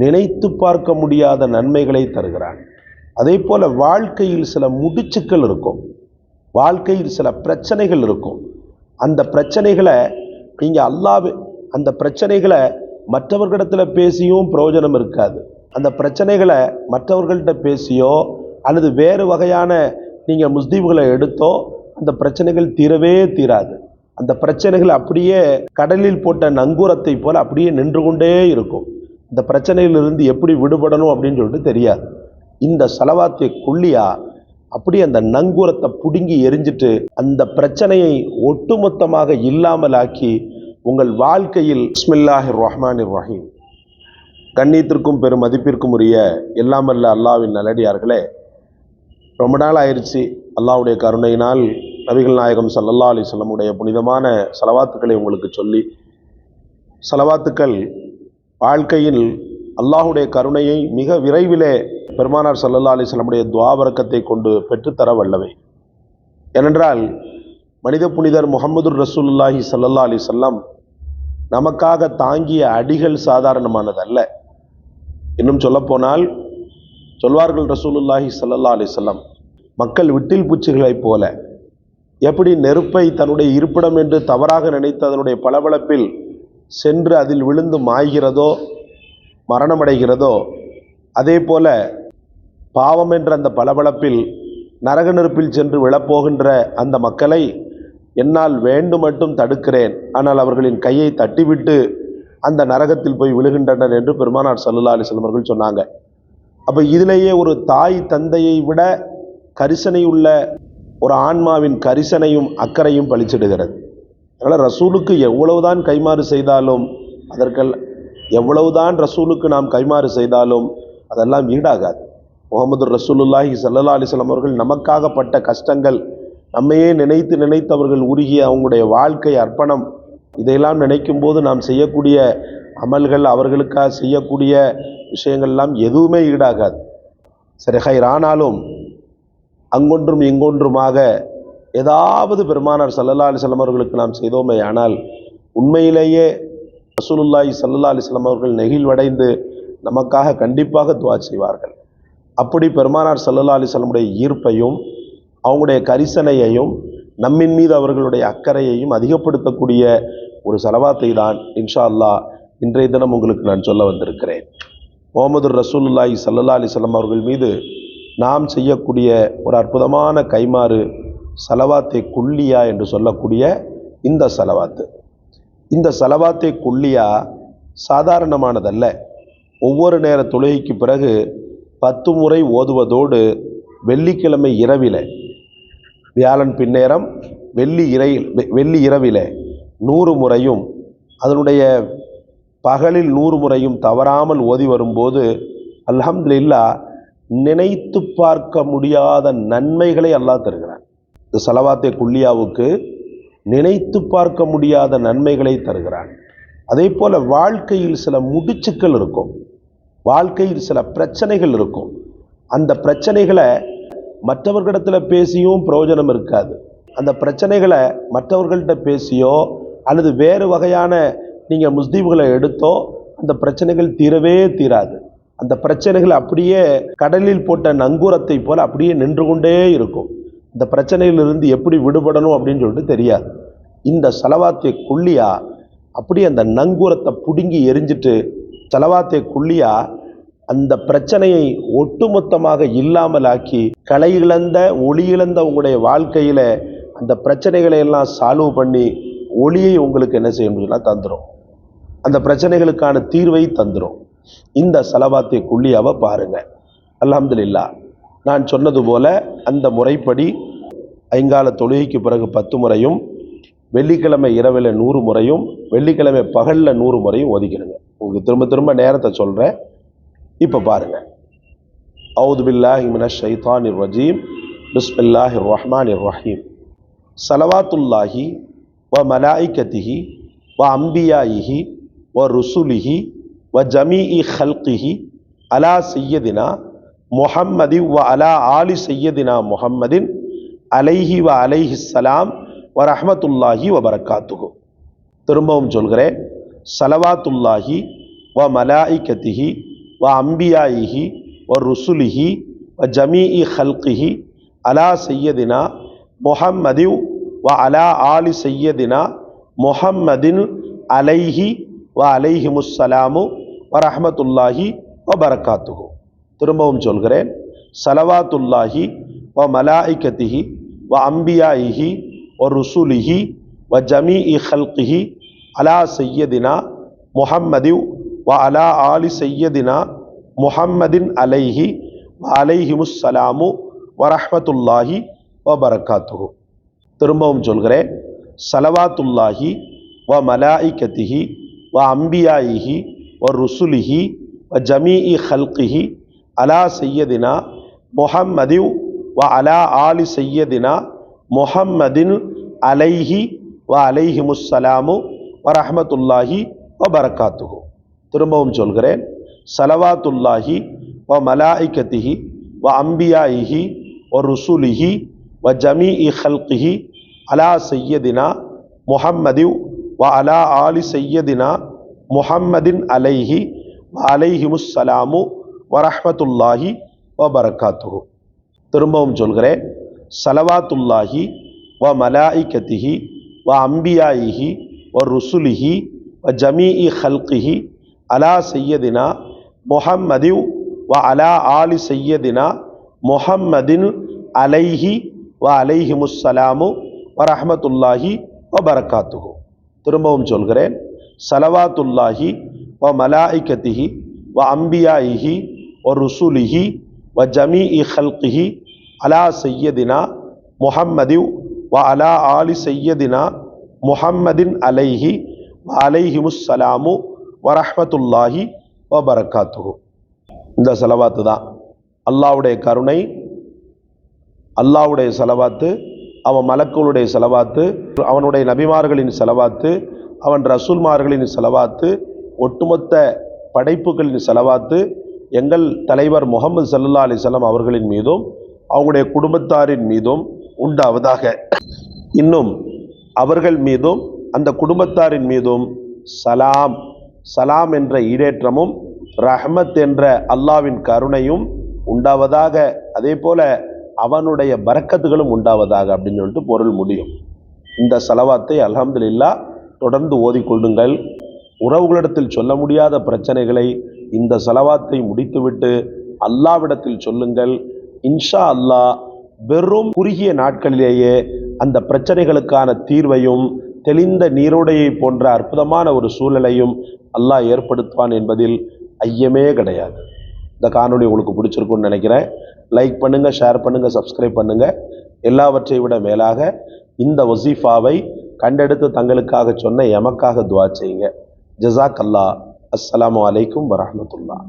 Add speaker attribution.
Speaker 1: நினைத்து பார்க்க முடியாத நன்மைகளை தருகிறான். அதே போல வாழ்க்கையில் சில முடிச்சுக்கள் இருக்கும், வாழ்க்கையில் சில பிரச்சனைகள் இருக்கும். அந்த பிரச்சனைகளை நீங்கள் அந்த பிரச்சனைகளை மற்றவர்களிடத்தில் பேசியும் பிரயோஜனம் இருக்காது. அந்த பிரச்சனைகளை மற்றவர்கள்ட்ட பேசியோ அல்லது வேறு வகையான நீங்கள் முஸ்தீப்களை எடுத்தோ அந்த பிரச்சனைகள் தீரவே தீராது. அந்த பிரச்சனைகள் அப்படியே கடலில் போட்ட நங்கூரத்தை போல அப்படியே நின்று கொண்டே இருக்கும். இந்த பிரச்சனையிலிருந்து எப்படி விடுபடணும் அப்படின்னு சொல்லிட்டு தெரியாது. இந்த ஸலவாத்தை குல்லியா அப்படி அந்த நங்கூரத்தை பிடுங்கி எரிஞ்சிட்டு அந்த பிரச்சனையை ஒட்டுமொத்தமாக இல்லாமலாக்கி உங்கள் வாழ்க்கையில் பிஸ்மில்லாஹிர் ரஹ்மானிர் ரஹீம். கண்ணியத்திற்கும் பெரும் மதிப்பிற்கும் உரிய எல்லாமல்ல அல்லாஹ்வின் நல்லடியார்களே, ரொம்ப நாள் ஆயிடுச்சு அல்லாஹ்வுடைய கருணையினால் நபிகள் நாயகம் ஸல்லல்லாஹு அலைஹி வஸல்லம் உடைய புனிதமான ஸலவாத்துக்களை உங்களுக்கு சொல்லி, ஸலவாத்துக்கள் வாழ்க்கையில் அல்லாஹ்வுடைய கருணையை மிக விரைவிலே பெருமானார் ஸல்லல்லாஹு அலைஹி வஸல்லம் உடைய துஆ பரக்கத்தை கொண்டு பெற்றுத்தர வல்லவை. ஏனென்றால் மனித புனிதர் முஹம்மதுர் ரசூலுல்லாஹி ஸல்லல்லாஹு அலைஹி வஸல்லம் நமக்காக தாங்கிய அடிகள் சாதாரணமானதல்ல. இன்னும் சொல்லப்போனால் சொல்வார்கள் ரசூலுல்லாஹி ஸல்லல்லாஹு அலைஹி வஸல்லம், மக்கள் விட்டில் பூச்சிகளைப் போல எப்படி நெருப்பை தன்னுடைய இருப்பிடம் என்று தவறாக நினைத்து அதனுடைய பளபளப்பில் சென்று அதில் விழுந்து மாய்கிறதோ மரணமடைகிறதோ, அதே போல பாவம் என்ற அந்த பளபளப்பில் நரக நெருப்பில் சென்று விழப்போகின்ற அந்த மக்களை என்னால் வேண்டும் மட்டும் தடுக்கிறேன், ஆனால் அவர்களின் கையை தட்டிவிட்டு அந்த நரகத்தில் போய் விழுகின்றனர் என்று பெருமானார் ஸல்லல்லாஹு அலைஹி வஸல்லம் அவர்கள் சொன்னாங்க. அப்போ இதிலேயே ஒரு தாய் தந்தையை விட கரிசனை உள்ள ஒரு ஆன்மாவின் கரிசனையும் அக்கறையும் பளிச்சிடுகிறது. அதனால் ரசூலுக்கு எவ்வளவுதான் கைமாறு செய்தாலும் எவ்வளவுதான் ரசூலுக்கு நாம் கைமாறு செய்தாலும் அதெல்லாம் ஈடாகாது. முஹம்மது ரசூலுல்லாஹி ஸல்லல்லாஹு அலைஹி வஸல்லம் அவர்கள் நமக்காகப்பட்ட கஷ்டங்கள், நம்மையே நினைத்து அவர்கள் உருகிய அவங்களுடைய வாழ்க்கை அர்ப்பணம், இதையெல்லாம் நினைக்கும் போது நாம் செய்யக்கூடிய அமல்கள், அவர்களுக்காக செய்யக்கூடிய விஷயங்கள்லாம் எதுவுமே ஈடாகாது. சரி ஹைர், ஆனாலும் அங்கொன்றும் இங்கொன்றுமாக ஏதாவது பெருமானார் ஸல்லல்லாஹு அலைஹி வஸல்லம் அவர்களுக்கு நாம் செய்தோமே ஆனால் உண்மையிலேயே ரசூலுல்லாஹி ஸல்லல்லாஹு அலைஹி வஸல்லம் அவர்கள் நெகிழ்வடைந்து நமக்காக கண்டிப்பாக துஆ செய்வார்கள். அப்படி பெருமானார் ஸல்லல்லாஹு அலைஹி வஸல்லமுடைய ஈர்ப்பையும் அவங்களுடைய கரிசனையையும் நம்மின் மீது அவர்களுடைய அக்கறையையும் அதிகப்படுத்தக்கூடிய ஒரு ஸலவாத்தை தான் இன்ஷா அல்லாஹ் இன்றைய தினம் உங்களுக்கு நான் சொல்ல வந்திருக்கிறேன். முஹம்மது ரசூலுல்லாஹி ஸல்லல்லாஹு அலைஹி வஸல்லம் அவர்கள் மீது நாம் செய்யக்கூடிய ஒரு அற்புதமான கைமாறு ஸலவாத்தை குல்லியா என்று சொல்லக்கூடிய இந்த ஸலவாத்து. இந்த ஸலவாத்தை குல்லியா சாதாரணமானதல்ல. ஒவ்வொரு நேர தொழுகைக்கு பிறகு 10 முறை ஓதுவதோடு வெள்ளிக்கிழமை இரவிலே, வியாழன் பின்னேரம் வெள்ளி இரவிலே 100 முறையும், அதனுடைய பகலில் 100 முறையும் தவறாமல் ஓதி வரும்போது அல்ஹம்துலில்லாஹ் நினைத்து பார்க்க முடியாத நன்மைகளை அல்லாஹ் தருகிறான். இந்த ஸலவாத்தை குல்லியாவுக்கு நினைத்து பார்க்க முடியாத நன்மைகளை தருகிறான். அதே போல வாழ்க்கையில் சில முடிச்சுக்கள் இருக்கும், வாழ்க்கையில் சில பிரச்சனைகள் இருக்கும். அந்த பிரச்சனைகளை மற்றவர்களிடத்தில் பேசியும் பிரயோஜனம் இருக்காது. அந்த பிரச்சனைகளை மற்றவர்கள்ட்ட பேசியோ அல்லது வேறு வகையான நீங்கள் முஸ்தீப்களை எடுத்தோ அந்த பிரச்சனைகள் தீரவே தீராது. அந்த பிரச்சனைகள் அப்படியே கடலில் போட்ட நங்கூரத்தை போல அப்படியே நின்று கொண்டே இருக்கும். இந்த பிரச்சனையிலிருந்து எப்படி விடுபடணும் அப்படின்னு சொல்லிட்டு தெரியாது. இந்த ஸலவாத்தை குல்லியா அப்படி அந்த நங்கூரத்தை பிடுங்கி எரிஞ்சிட்டு ஸலவாத்தை குல்லியா அந்த பிரச்சனையை ஒட்டுமொத்தமாக இல்லாமலாக்கி களை இழந்த ஒளி இழந்த உங்களுடைய வாழ்க்கையில அந்த பிரச்சனைகளை எல்லாம் சால்வ் பண்ணி ஒளியை உங்களுக்கு என்ன செய்யணும்னா தந்துடும். அந்த பிரச்சனைகளுக்கான தீர்வை தந்துடும். இந்த ஸலவாத்தை குல்லியாவை பாருங்க. அல்ஹம்துலில்லாஹ், நான் சொன்னது போல அந்த முறைப்படி ஐங்கால தொழுகைக்கு பிறகு 10 முறையும், வெள்ளிக்கிழமை இரவில் 100 முறையும், வெள்ளிக்கிழமை பகலில் 100 முறையும் ஒதுக்கிடுங்க. உங்களுக்கு திரும்ப திரும்ப நேரத்தை சொல்கிறேன். இப்போ பாருங்க. அவுது பில்லாஹி மினஷ் ஷைத்தானிர் ரஜீம். பிஸ்மில்லாஹிர் ரஹ்மானிர் ரஹீம். ஸலவாத்துல்லாஹி வ மலாயிகத்திஹி வ அம்பியாயிஹி வ ருசுலிஹி வ ஜமீஇ ஹல்கிஹி அலா சையதினா முஹம்மதி வ அலா ஆலி சையதினா முஹம்மதின் அலைஹி வ அலைஹிஸ்ஸலாம் வ ரஹ்மத்துல்லாஹி வ பரக்காத்துஹு. திரும்பவும் சொல்கிறேன். ஸலவாத்துல்லாஹி வ மலாயிகத்திஹி வ அம்பியாயிஹி வ ருசுலிஹி வ ஜமீஇ ஹல்கிஹி அலா சையதினா முஹம்மதி வ அலா ஆலி சையதினா முஹம்மதின் அலைஹி வ அலைஹிமுஸ்ஸலாமு வ ரஹ்மத்துல்லாஹி வ பரக்காத்துஹு. திரும்பவும் சொல்கிறேன். ஸலவாத்துல்லாஹி வ மலாயிகத்திஹி வ அம்பியாயிஹி வ ருசுலிஹி வ ஜமீஇ ஹல்கிஹி அலா சையதினா முஹம்மதி வ அலா ஆலி சையதினா முஹம்மதின் அலைஹி வ அலைஹிமுஸ்ஸலாமு வ ரஹ்மத்துல்லாஹி வ பரக்காத்துஹு. திரும்பவும் சொல்கிறேன். ஸலவாத்துல்லாஹி வ மலாயிகத்திஹி வ அம்பியாயிஹி வ ருசுலிஹி வ ஜமீஇ ஹல்கிஹி அலா சையதினா முஹம்மதி வ அலா ஆலி சையதினா முஹம்மதின் அலைஹி வ அலைஹிமுஸ்ஸலாமு வ ரஹ்மத்துல்லாஹி வ பரக்காத்துஹு. திரும்பவும் சொல்கிறேன். ஸலவாத்துல்லாஹி வ மலாயிகத்திஹி வ அம்பியாயிஹி வ ருசுலிஹி வ ஜமீஇ ஹல்கிஹி அலா சையதினா முஹம்மதி வ அலா ஆலி சையதினா முஹம்மதின் அலைஹி வ அலைஹிமுஸ்ஸலாமு வ ரஹ்மத்துல்லாஹி வ பரக்காத்துஹு. திரும்பவும் சொல்கிறேன். ஸலவாத்துல்லாஹி வ மலாயிகத்திஹி வ அம்பியாயிஹி வ ருசுலிஹி வ ஜமீஇ ஹல்கிஹி அலா சையதினா முஹம்மதி வ அலா ஆலி சையதினா முஹம்மதின் அலைஹி வ அலைஹிமுஸ்ஸலாமு வ ரஹ்மத்துல்லாஹி வ பரக்காத்துஹு. திரும்பவும் சொல்கிறேன். ஸலவாத்துல்லாஹி வ மலாயிகத்திஹி வ அம்பியாயிஹி வ ருசுலிஹி வ ஜமீஇ ஹல்கிஹி அலா சையதினா முஹம்மதி வ அலா ஆலி சையதினா முஹம்மதின் அலைஹி வ அலைஹிமுஸ்ஸலாமு வ ரஹ்மத்துல்லாஹி வ பரக்காத்துஹு. இந்த ஸலவாத்து தான். அல்லாஹ்வுடைய கருணை, அல்லாஹ்வுடைய ஸலவாத்து, அவன் மலக்குகளுடைய ஸலவாத்து, அவனுடைய நபிமார்களின் ஸலவாத்து, அவன் ரசூல்மார்களின் ஸலவாத்து, ஒட்டுமொத்த படைப்புகளின் ஸலவாத்து எங்கள் தலைவர் முஹம்மது ஸல்லல்லாஹு அலைஹி வஸல்லம் அவர்களின் மீதும் அவங்களுடைய குடும்பத்தாரின் மீதும் உண்டாவதாக. இன்னும் அவர்கள் மீதும் அந்த குடும்பத்தாரின் மீதும் சலாம், சலாம் என்ற ஈடேற்றமும் ரஹ்மத் என்ற அல்லாவின் கருணையும் உண்டாவதாக, அதே போல அவனுடைய பரக்கத்துகளும் உண்டாவதாக அப்படின்னு சொல்லிட்டு பொருள் முடியும். இந்த ஸலவாத்தை அல்ஹம்துலில்லாஹ் தொடர்ந்து ஓதிக்கொள்ளுங்கள். உறவுகளிடத்தில் சொல்ல முடியாத பிரச்சனைகளை இந்த ஸலவாத்தை முடித்துவிட்டு அல்லாவிடத்தில் சொல்லுங்கள். இன்ஷா அல்லாஹ் வெறும் குறுகிய நாட்களிலேயே அந்த பிரச்சனைகளுக்கான தீர்வையும் தெளிந்த நீரோடையை போன்ற அற்புதமான ஒரு சூழலையும் அல்லாஹ் ஏற்படுத்துவான் என்பதில் ஐயமே கிடையாது. இந்த காணொளி உங்களுக்கு பிடிச்சிருக்குன்னு நினைக்கிறேன். லைக் பண்ணுங்க, ஷேர் பண்ணுங்க, சப்ஸ்கிரைப் பண்ணுங்க. எல்லாவற்றை விட மேலாக இந்த வசீஃபாவை கண்டெடுத்து தங்களுக்காக சொன்ன எமக்காக துஆ செய்யுங்க. ஜஸாக் அல்லாஹ். அஸ்ஸலாமு அலைக்கும் வரஹ்மத்துல்லாஹ்.